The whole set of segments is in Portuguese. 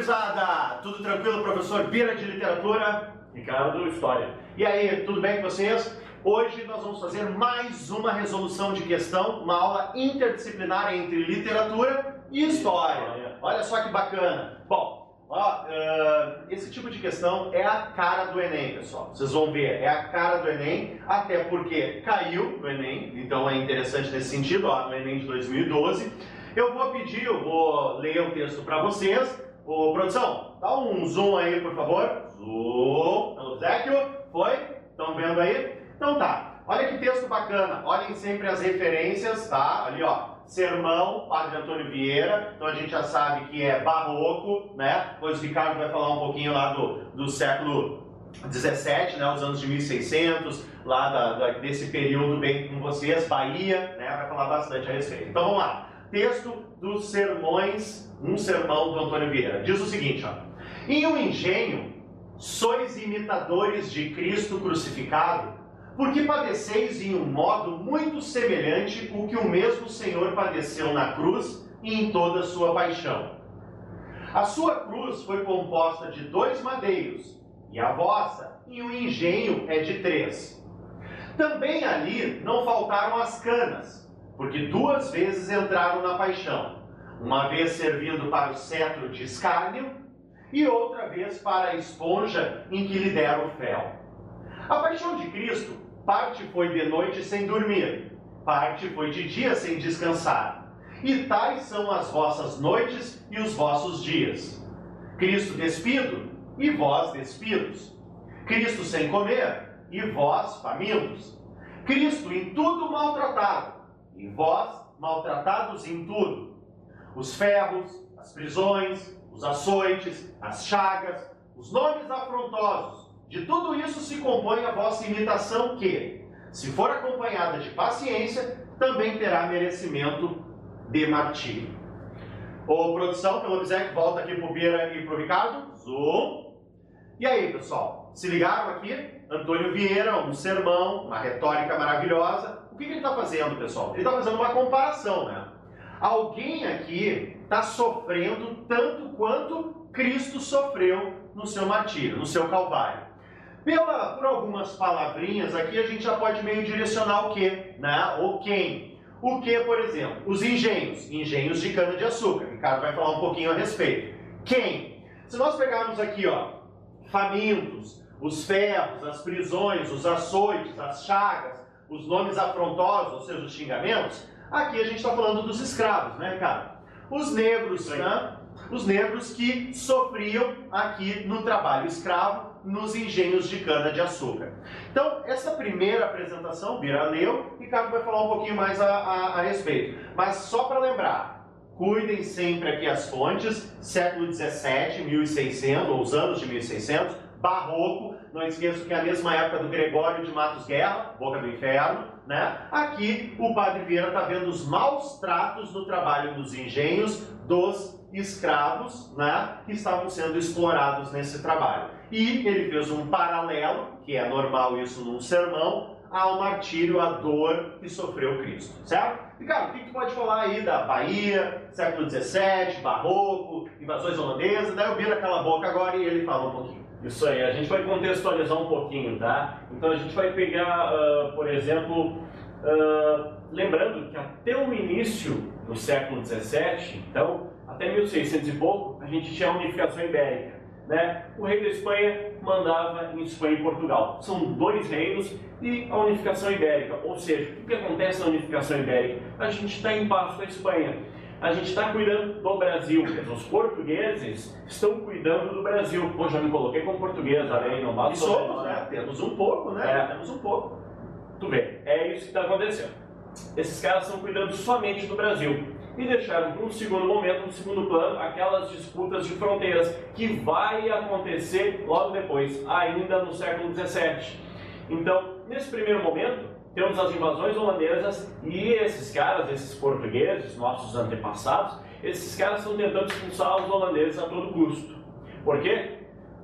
gurizada! Tudo tranquilo, professor Bira de Literatura? Ricardo, História. E aí, tudo bem com vocês? Hoje nós vamos fazer mais uma resolução de questão, uma aula interdisciplinar entre literatura e história. Olha só que bacana. Bom, esse tipo de questão é a cara do Enem, pessoal. Vocês vão ver, é a cara do Enem, até porque caiu no Enem, então é interessante nesse sentido, no Enem de 2012. Eu vou ler o texto para vocês. Ô, produção, dá um zoom aí, por favor. Zoom, pelo Zéquio. Foi? Estão vendo aí? Então tá. Olha que texto bacana. Olhem sempre as referências, tá? Ali, ó. Sermão, Padre Antônio Vieira. Então a gente já sabe que é barroco, né? Depois o Ricardo vai falar um pouquinho lá do século 17, né, os anos de 1600, lá desse período bem com vocês, Bahia, né, vai falar bastante a respeito. Então vamos lá. Texto dos sermões, um sermão do Antônio Vieira. Diz o seguinte, ó. Em um engenho, sois imitadores de Cristo crucificado, porque padeceis em um modo muito semelhante o que o mesmo Senhor padeceu na cruz e em toda a sua paixão. A sua cruz foi composta de 2 madeiros, e a vossa, em um engenho, é de 3. Também ali não faltaram as canas, porque 2 vezes entraram na paixão, uma vez servindo para o cetro de escárnio e outra vez para a esponja em que lhe deram o fel. A paixão de Cristo, parte foi de noite sem dormir, parte foi de dia sem descansar, e tais são as vossas noites e os vossos dias. Cristo despido e vós despidos, Cristo sem comer e vós famintos, Cristo em tudo maltratado, e vós, maltratados em tudo. Os ferros, as prisões, os açoites, as chagas, os nomes afrontosos, de tudo isso se compõe a vossa imitação que, se for acompanhada de paciência, também terá merecimento de martírio. Ô, produção, pelo Obséquio, volta aqui pro Bira e pro Ricardo. Zoom. E aí, pessoal, se ligaram aqui? Antônio Vieira, um sermão, uma retórica maravilhosa. O que ele está fazendo, pessoal? Ele está fazendo uma comparação, né? Alguém aqui está sofrendo tanto quanto Cristo sofreu no seu martírio, no seu calvário. Por algumas palavrinhas aqui, a gente já pode meio direcionar o quê, né? Ou quem. O que, por exemplo? Os engenhos. Engenhos de cana-de-açúcar. O Ricardo vai falar um pouquinho a respeito. Quem? Se nós pegarmos aqui, ó, famintos, os ferros, as prisões, os açoites, as chagas, os nomes afrontosos, ou seja, os xingamentos, aqui a gente está falando dos escravos, né, Ricardo? Os negros, né? Os negros que sofriam aqui no trabalho escravo, nos engenhos de cana-de-açúcar. Então, essa primeira apresentação, Bira leu, Ricardo vai falar um pouquinho mais a respeito. Mas só para lembrar, cuidem sempre aqui as fontes, século 17, 1600, ou os anos de 1600, barroco, não esqueçam que é a mesma época do Gregório de Matos Guerra, Boca do Inferno, né? Aqui o Padre Vieira está vendo os maus tratos no trabalho dos engenhos dos escravos, né, que estavam sendo explorados nesse trabalho. E ele fez um paralelo, que é normal isso num sermão, ao martírio, à dor que sofreu Cristo, certo? Ricardo, o que tu pode falar aí da Bahia, século XVII, barroco, invasões holandesas? Daí o Bira cala a boca agora e ele fala um pouquinho. Isso aí, a gente vai contextualizar um pouquinho, tá? Então a gente vai pegar, por exemplo, lembrando que até o início do século XVII, então, até 1600 e pouco, a gente tinha a unificação ibérica, né? O rei da Espanha mandava em Espanha e Portugal. São 2 reinos e a unificação ibérica. Ou seja, o que acontece na unificação ibérica? A gente está em paz com a Espanha. A gente está cuidando do Brasil. Os portugueses estão cuidando do Brasil. Pô, já me coloquei como português, além não basta. E somos, né? Temos um pouco, né? Temos um pouco. Tu vê, é isso que está acontecendo. Esses caras estão cuidando somente do Brasil. E deixaram para um segundo momento, um segundo plano, aquelas disputas de fronteiras, que vai acontecer logo depois, ainda no século XVII. Então, nesse primeiro momento, temos as invasões holandesas e esses caras, esses portugueses, nossos antepassados, esses caras estão tentando expulsar os holandeses a todo custo. Por quê?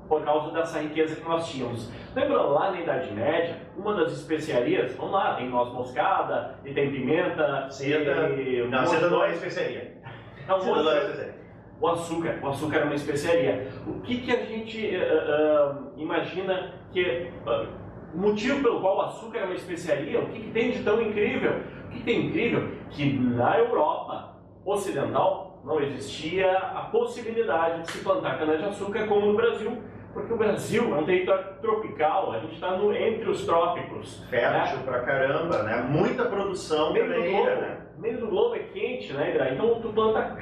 Por causa dessa riqueza que nós tínhamos. Lembra lá na Idade Média, uma das especiarias, vamos lá, tem noz moscada, e tem pimenta, seda. Não, seda não é especiaria. Seda não é especiaria. O açúcar é uma especiaria. O que a gente imagina que o motivo pelo qual o açúcar é uma especiaria? O que tem de tão incrível? O que tem incrível? Que na Europa ocidental não existia a possibilidade de se plantar cana-de-açúcar como no Brasil, porque o Brasil é um território tropical, a gente está entre os trópicos. Fértil, né? Pra caramba, né? Muita produção caneira, né? O meio do globo é quente, né, André? Então tu planta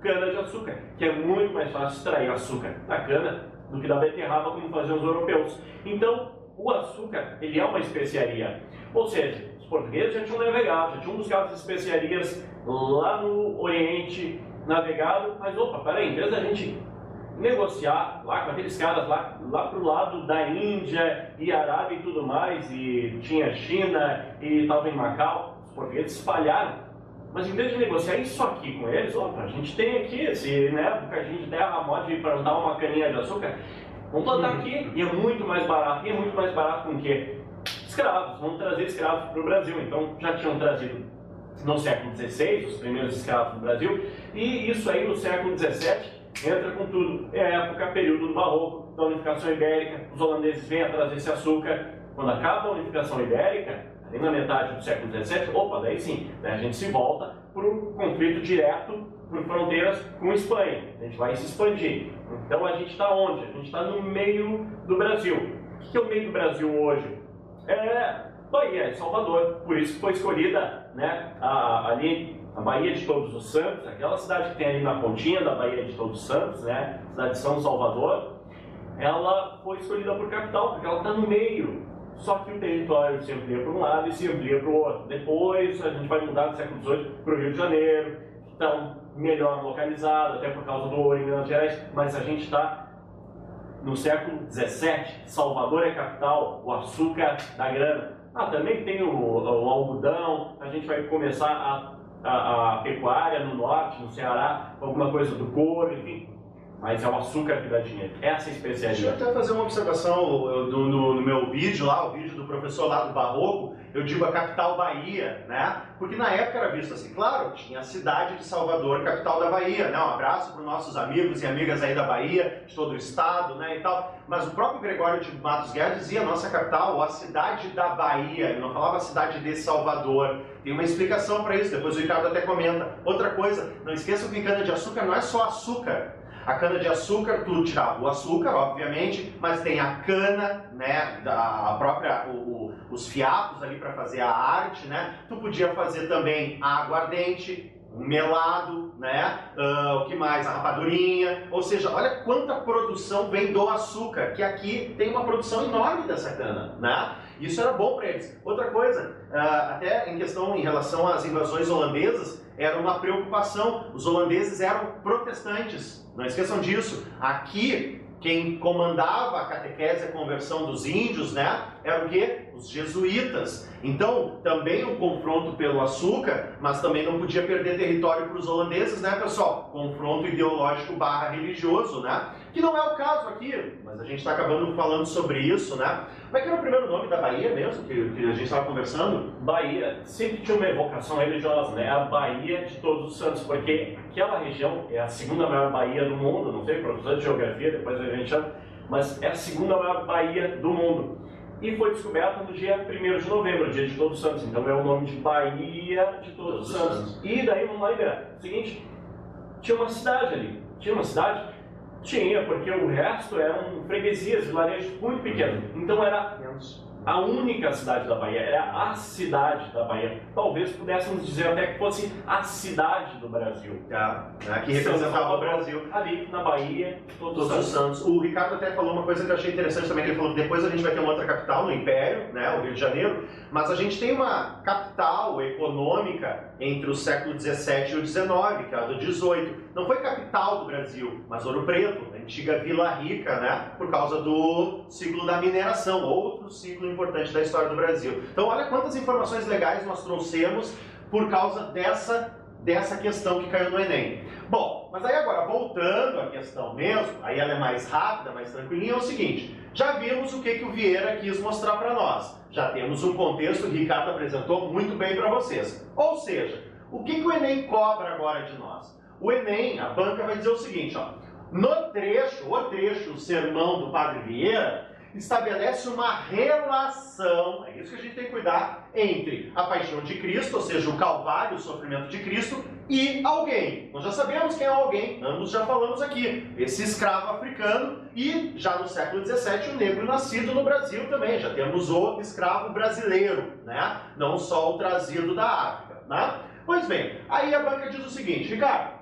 cana-de-açúcar, que é muito mais fácil extrair açúcar da cana do que da beterraba, como faziam os europeus. Então, o açúcar, ele é uma especiaria. Ou seja, os portugueses já tinham navegado, já tinham buscado as especiarias lá no Oriente, navegado, mas opa, peraí, em vez da gente negociar lá com aqueles caras lá pro lado da Índia e Arábia e tudo mais, e tinha China e estava em Macau, os portugueses espalharam. Mas em vez de negociar isso aqui com eles, opa, a gente tem aqui esse bocadinho de terra, pode plantar uma caninha de açúcar, vamos plantar aqui, e é muito mais barato. E é muito mais barato com o quê? Escravos, vamos trazer escravos para o Brasil. Então já tinham trazido no século XVI os primeiros escravos no Brasil, e isso aí no século XVII entra com tudo. É a época, período do Barroco, da unificação ibérica, os holandeses vêm a trazer esse açúcar. Quando acaba a unificação ibérica, ali na metade do século XVII, opa, daí sim, né, a gente se volta para o conflito direto por fronteiras com a Espanha. A gente vai se expandir. Então a gente está onde? A gente está no meio do Brasil. O que é o meio do Brasil hoje? É Bahia, é Salvador. Por isso que foi escolhida, né, ali a Baía de Todos os Santos, aquela cidade que tem ali na pontinha da Baía de Todos os Santos, né, cidade de São Salvador. Ela foi escolhida por capital porque ela está no meio. Só que o território se amplia para um lado e se amplia para o outro. Depois a gente vai mudar do século XVIII para o Rio de Janeiro, então melhor localizado, até por causa do ouro em Minas Gerais, mas a gente está no século XVII, Salvador é capital, o açúcar da grana. Também tem o algodão, a gente vai começar a pecuária no norte, no Ceará, alguma coisa do couro, enfim. Mas é o açúcar que dá dinheiro. Essa é a especialidade. Deixa eu até fazer uma observação no meu vídeo lá, o vídeo do professor lá do Barroco, eu digo a capital Bahia, né? Porque na época era visto assim, claro, tinha a cidade de Salvador, capital da Bahia, né? Um abraço para os nossos amigos e amigas aí da Bahia, de todo o estado, né, e tal. Mas o próprio Gregório de Matos Guerra dizia nossa capital, a cidade da Bahia, ele não falava a cidade de Salvador. Tem uma explicação para isso, depois o Ricardo até comenta. Outra coisa, não esqueçam que cana-de-açúcar não é só açúcar. A cana-de-açúcar, tu tirava o açúcar, obviamente, mas tem a cana, né, a própria, os fiapos ali para fazer a arte, né? Tu podia fazer também a aguardente, o melado, né? O que mais? A rapadurinha. Ou seja, olha quanta produção vem do açúcar, que aqui tem uma produção enorme dessa cana, né? Isso era bom para eles. Outra coisa, até em questão em relação às invasões holandesas, era uma preocupação. Os holandeses eram protestantes, não esqueçam disso. Aqui, quem comandava a catequese e a conversão dos índios, né, era o quê? Os jesuítas. Então, também o confronto pelo açúcar, mas também não podia perder território para os holandeses, né, pessoal? Confronto ideológico / religioso, né? Que não é o caso aqui, mas a gente está acabando falando sobre isso, né? Como é que era o primeiro nome da Bahia mesmo, que a gente estava conversando? Bahia sempre tinha uma evocação religiosa, né? A Baía de Todos os Santos, porque aquela região é a segunda maior baía do mundo, não sei, professor de geografia, depois a gente chama, mas é a segunda maior baía do mundo. E foi descoberta no dia 1º de novembro, dia de Todos os Santos, então é o nome de Baía de Todos os Santos. E daí, vamos lá e ver. O seguinte, tinha uma cidade ali, tinha uma cidade? Tinha, porque o resto eram freguesias, vilarejos muito pequenos. Então era a única cidade da Bahia, era a cidade da Bahia. Talvez pudéssemos dizer até que fosse a cidade do Brasil. Que representava o Brasil. Ali na Bahia, Todos os Santos. O Ricardo até falou uma coisa que eu achei interessante também, que ele falou que depois a gente vai ter uma outra capital, no Império, né, o Rio de Janeiro, mas a gente tem uma capital econômica entre o século XVII e o XIX, que é a do XVIII. Não foi capital do Brasil, mas Ouro Preto, a antiga Vila Rica, né, por causa do ciclo da mineração, outro ciclo importante da história do Brasil. Então olha quantas informações legais nós trouxemos por causa dessa questão que caiu no Enem. Bom, mas aí agora, voltando à questão mesmo, aí ela é mais rápida, mais tranquilinha, é o seguinte, já vimos o que o Vieira quis mostrar para nós. Já temos um contexto que o Ricardo apresentou muito bem para vocês. Ou seja, o que o Enem cobra agora de nós? o Enem, a banca vai dizer o seguinte, ó, o trecho, o sermão do Padre Vieira, estabelece uma relação, é isso que a gente tem que cuidar, entre a paixão de Cristo, ou seja, o Calvário, o sofrimento de Cristo, e alguém. Nós já sabemos quem é alguém, ambos já falamos aqui, esse escravo africano, e já no século XVII o negro nascido no Brasil também, já temos o escravo brasileiro, né? Não só o trazido da África, né? Pois bem, aí a banca diz o seguinte, Ricardo,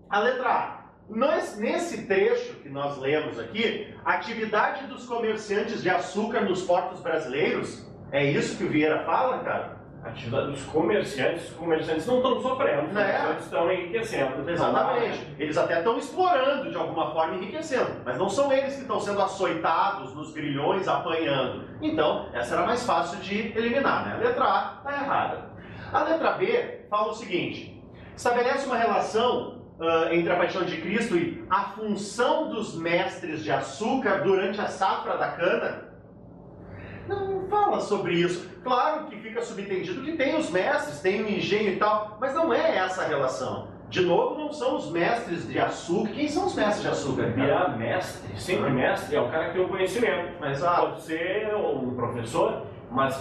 a letra A, nesse trecho que nós lemos aqui, a atividade dos comerciantes de açúcar nos portos brasileiros, é isso que o Vieira fala, cara? A atividade dos comerciantes, os comerciantes não estão sofrendo, os comerciantes estão enriquecendo. Exatamente. Eles até estão explorando de alguma forma, enriquecendo, mas não são eles que estão sendo açoitados nos grilhões, apanhando. Então, essa era mais fácil de eliminar, né? A letra A está errada. A letra B fala o seguinte, estabelece uma relação entre a paixão de Cristo e a função dos mestres de açúcar durante a safra da cana. Não fala sobre isso. Claro que fica subentendido que tem os mestres, tem o engenho e tal, mas não é essa a relação. De novo, não são os mestres de açúcar. Quem são os mestres de açúcar? Virar mestre, sempre mestre, é o cara que tem o conhecimento. Mas pode ser um professor, mas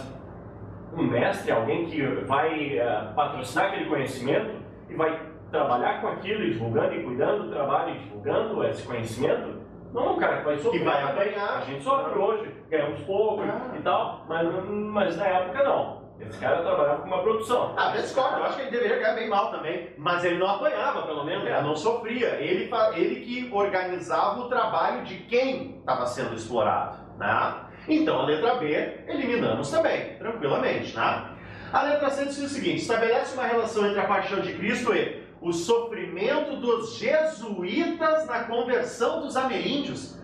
um mestre é alguém que vai patrocinar aquele conhecimento e vai trabalhar com aquilo, divulgando e cuidando do trabalho, e divulgando esse conhecimento. Não é um cara que vai sofrer. Que vai apanhar. A gente sofre hoje, ganhamos pouco e tal, mas na época não. Esse cara trabalhava com uma produção. Discordo, eu acho que ele deveria ganhar bem mal também, mas ele não apanhava, pelo menos, ele não sofria. Ele que organizava o trabalho de quem estava sendo explorado, né? Então a letra B eliminamos também, tranquilamente, né? A letra C diz o seguinte, estabelece uma relação entre a paixão de Cristo e o sofrimento dos jesuítas na conversão dos ameríndios.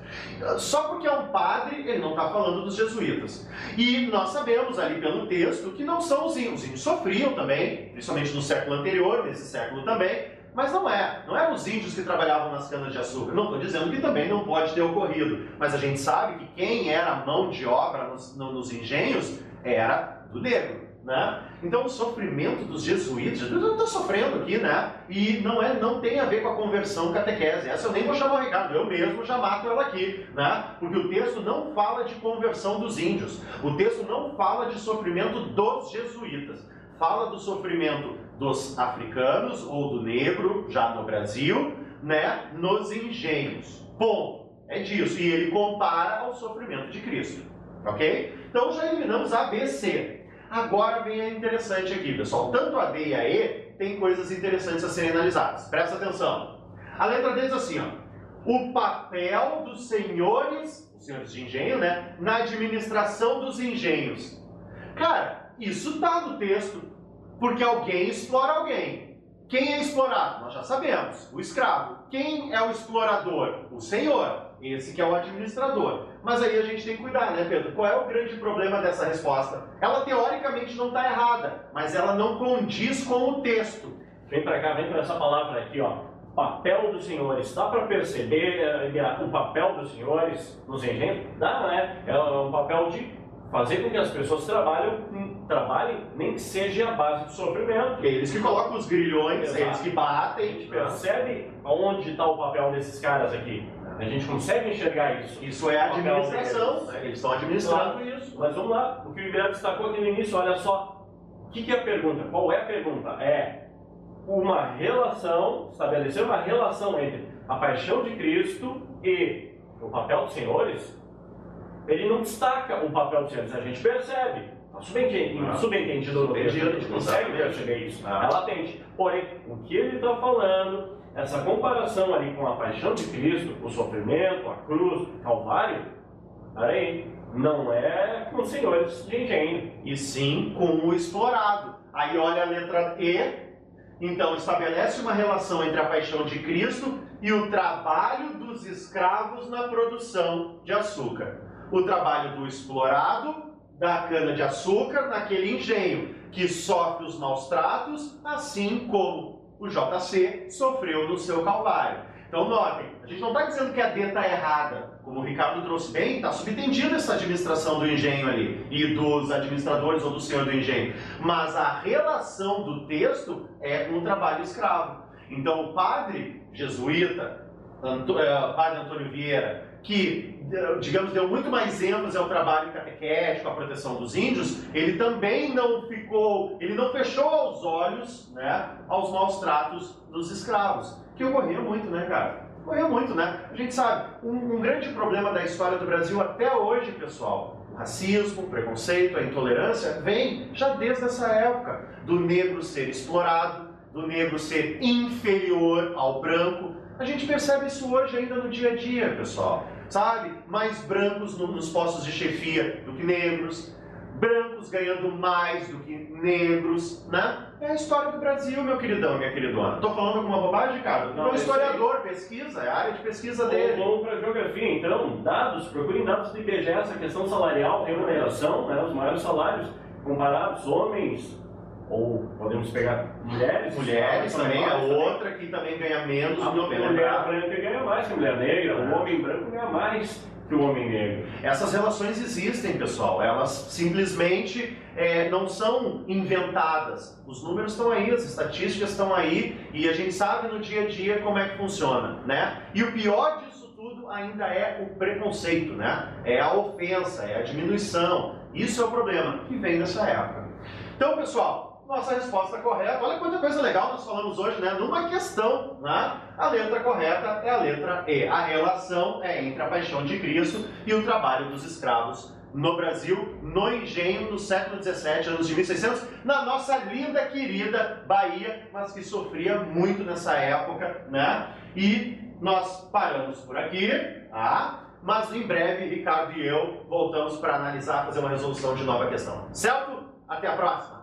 Só porque é um padre, ele não está falando dos jesuítas. E nós sabemos ali pelo texto que não são os índios. Os índios sofriam também, principalmente no século anterior, nesse século também, mas não eram os índios que trabalhavam nas canas de açúcar. Não estou dizendo que também não pode ter ocorrido, mas a gente sabe que quem era a mão de obra nos engenhos era do negro. Né? Então o sofrimento dos jesuítas, Jesus não está sofrendo aqui, né? E não tem a ver com a conversão catequese. Essa eu nem vou chamar o Ricardo, eu mesmo já mato ela aqui, né? Porque o texto não fala de conversão dos índios, o texto não fala de sofrimento dos jesuítas, fala do sofrimento dos africanos ou do negro, já no Brasil, né? Nos engenhos. Ponto. É disso. E ele compara ao sofrimento de Cristo. Ok? Então já eliminamos A, B, C. Agora vem a interessante aqui, pessoal. Tanto a D e a E tem coisas interessantes a serem analisadas. Presta atenção. A letra D diz assim, ó, o papel dos senhores, os senhores de engenho, né, na administração dos engenhos. Cara, isso está no texto, porque alguém explora alguém. Quem é explorado? Nós já sabemos, o escravo. Quem é o explorador? O senhor. Esse que é o administrador. Mas aí a gente tem que cuidar, né, Pedro? Qual é o grande problema dessa resposta? Ela teoricamente não está errada, mas ela não condiz com o texto. Vem para cá, vem para essa palavra aqui, ó. Papel dos senhores. Dá para perceber o papel dos senhores nos engenhos? Dá, né? É um papel de fazer com que as pessoas trabalhem, nem que seja a base do sofrimento. Eles que colocam os grilhões, eles que batem. A gente percebe onde está o papel desses caras aqui. A gente consegue enxergar isso. Isso é a administração, né? Eles estão administrando isso. Mas vamos lá, o que o Ribeiro destacou aqui no início, olha só. O que é a pergunta? Qual é a pergunta? É uma relação, estabelecer uma relação entre a paixão de Cristo e o papel dos senhores. Ele não destaca o papel dos senhores, a gente percebe. Subentendido no texto, a gente consegue perceber isso. É latente. Porém, o que ele está falando, essa comparação ali com a paixão de Cristo, o sofrimento, a cruz, o Calvário, peraí, não é com os senhores de engenho. E sim com o explorado. Aí olha a letra E, então estabelece uma relação entre a paixão de Cristo e o trabalho dos escravos na produção de açúcar. O trabalho do explorado, da cana-de-açúcar, naquele engenho, que sofre os maus tratos, assim como o JC sofreu no seu Calvário. Então notem, a gente não está dizendo que a D está errada. Como o Ricardo trouxe bem, está subentendida essa administração do engenho ali, e dos administradores ou do senhor do engenho. Mas a relação do texto é com o trabalho escravo. Então o padre jesuíta, padre Antônio Vieira, que, digamos, deu muito mais ênfase ao trabalho catequético, à proteção dos índios, ele também não fechou os olhos, né, aos maus tratos dos escravos, que ocorria muito, né, cara? Ocorria muito, né? A gente sabe, um grande problema da história do Brasil até hoje, pessoal, o racismo, o preconceito, a intolerância, vem já desde essa época, do negro ser explorado, do negro ser inferior ao branco. A gente percebe isso hoje ainda no dia a dia, pessoal. Sabe? Mais brancos nos postos de chefia do que negros, brancos ganhando mais do que negros, né? É a história do Brasil, meu queridão, minha queridona. Tô falando alguma bobagem, cara? Não, é um historiador, pesquisa, é a área de pesquisa dele. Vamos para a geografia, então, procurem dados do IBGE, essa questão salarial, remuneração, né? Os maiores salários comparados, homens, ou podemos pegar mulheres. Mulheres também, a outra que também ganha menos. A mulher branca ganha mais que a mulher negra, o homem branco ganha mais que o homem negro. Essas relações existem, pessoal, elas simplesmente não são inventadas. Os números estão aí, as estatísticas estão aí, e a gente sabe no dia a dia como é que funciona, né? E o pior disso tudo ainda é o preconceito, né? É a ofensa, é a diminuição. Isso é o problema que vem dessa época. Então, pessoal, nossa resposta correta, olha quanta coisa legal nós falamos hoje, né? Numa questão, né? A letra correta é a letra E. A relação é entre a paixão de Cristo e o trabalho dos escravos no Brasil, no engenho, no século XVII, anos de 1600, na nossa linda, querida Bahia, mas que sofria muito nessa época, né? E nós paramos por aqui, tá? Mas em breve, Ricardo e eu voltamos para analisar, fazer uma resolução de nova questão. Certo? Até a próxima!